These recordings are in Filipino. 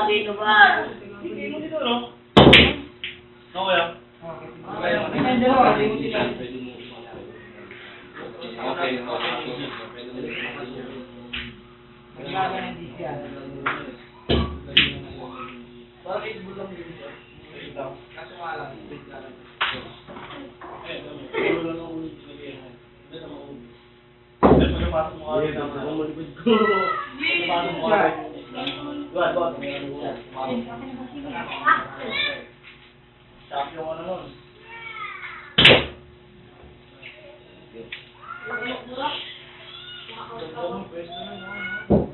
dito ba? Hindi mo dito, no? Okay lang. Okay. Bakit bulang dito? Kaso nga lang. Pagkapasok mo kagad ang malikod ko. Pagkapasok mo kagad. Buwan. Champion ko na nun.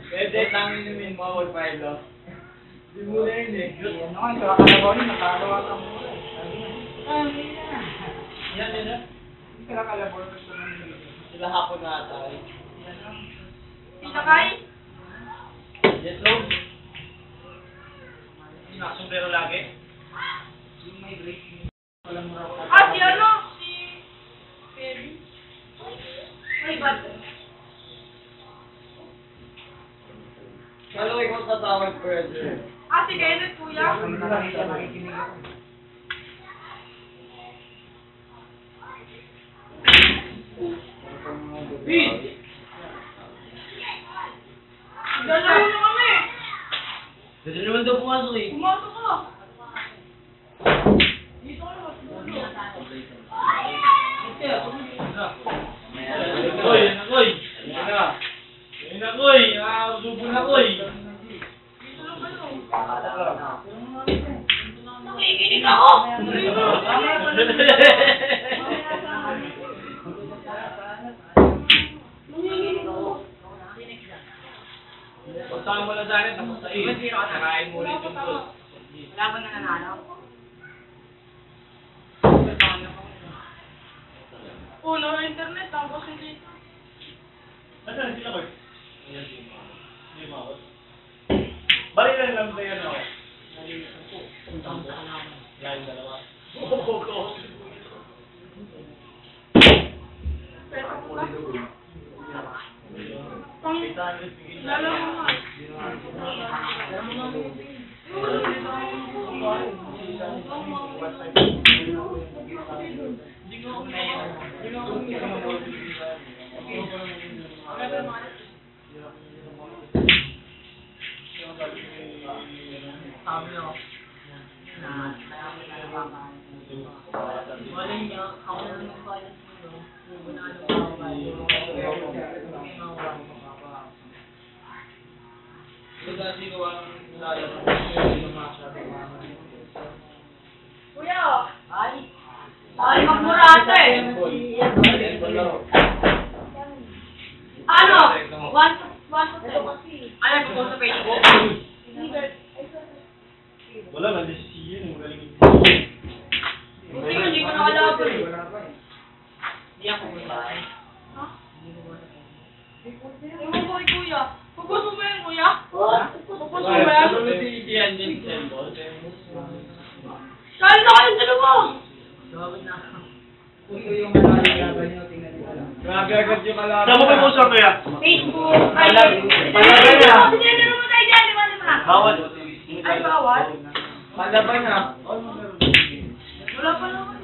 Pwede, tangin namin mo, Pilo. Di mo na yun eh. Ano nga, sa kakalabaw rin, nakagawa ka mo. Yan. Hindi ka nakalabaw rin. Sila hapon na ata eh. Tita Kai? Yes, Lord. Nakasumbrero lagi. Yung may break, walang mura ka. Ah, si ano? Si... Perry? Ay, ba't? Kalo ikaw tatawag, President. Ah, si Kenneth, kuya? Kung nakakita, nakikinig ako. Dalawa na kami! Dito naman daw pumasok eh. Pumasok ka! Dito ka naman. Koy! Ayun na, Koy! Subo na, Koy! Dito lang kayo. Nakikinig ako! Nanginginig ako. Pagtama mo lang sa akin, tapos sa iyo. Nakain mo ulit yung goal. Wala ba nananalo? Uno, internet, tapos hindi. Nasaan sila, Koy? Hindi mawag. Balilan lang ba yan ako? Lain dalawa. Pero ko ba? Pang... Lalo mo nga. Kuya! Ay, magmurate! Ano? 1 to 10. Ano po sa Facebook? Wala, nandito si Ian. Magaling yung Buti nga, hindi ko nakalaban eh. Hindi ako bumahay. Ha? Ewan ko kay kuya. Pupus mo ba yan, kuya? Pupus mo ba yan? Si Ian din, Sembol. Kaya na kayo dalawa! Kung yung malalaban nyo, tingnan nyo lang. Grabe agad yung kalaban. Saan mo kayo usap kaya? Facebook! Ay, Palaban na. Sige, ano mo tayo dyan, di ba naman? Bawal. Ay, bawal? Palaban na. Wala pa naman.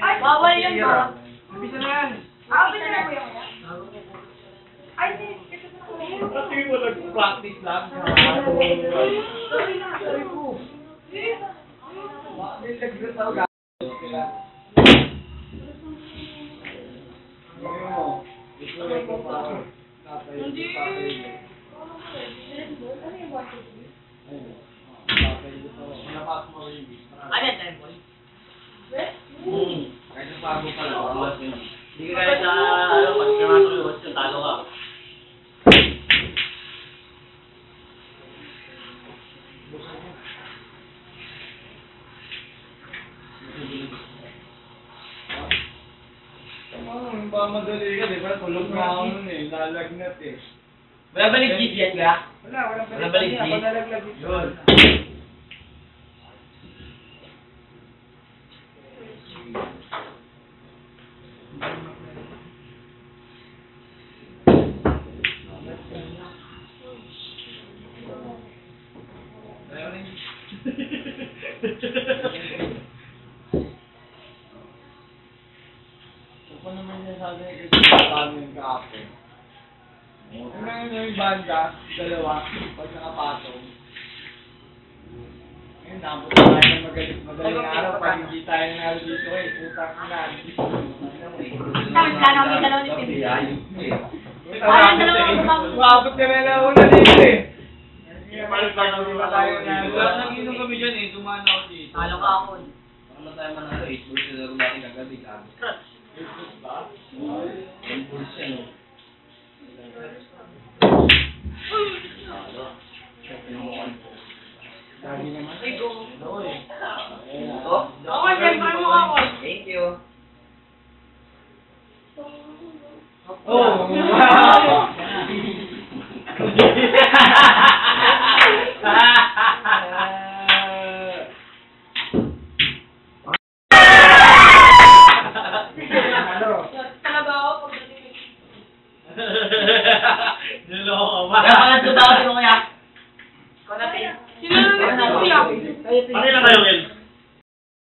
Ay, bawal yan ba? Umpisa na yan. Ah, bisa na kuya kuya? Ay, ito na kuya. Kasi mo nag-practice lang. Sorry na, sorry po. Hindi. Ano yan, temple? Kahit sa bago pa lang. Hindi ka kaya sa, pag pumasok yung talo ka. Ba madali ka, di ba? Tulog na ako nun eh. Lalagnat eh. Wala ba nag-GG ka? Walang Wala balik, Ako G? nalaglag ito. Yun. kape. Yung banda, dalawa, pag nakapatong. Ngayon, nabot na tayo ng madaling araw pag hindi tayo nanalo dito putang ina. Sabi ka namin dalawa ni Tim. Parang dalawa ang tumawag. Umabot ka na lang una dito eh. Paano tayo na? Nag-inom kami dyan eh, tumahan ako dito. Talo ka ako. Ano tayo manalo, 8 bulls na laro natin agad eh. Ang bulls yan oh. Lagi naman. Ay, go. Oh? Okay, siyempre mo ako. Thank you. Oh! Talaga ako pagdating. Niloko ka ba? Kaya pala ito ba ako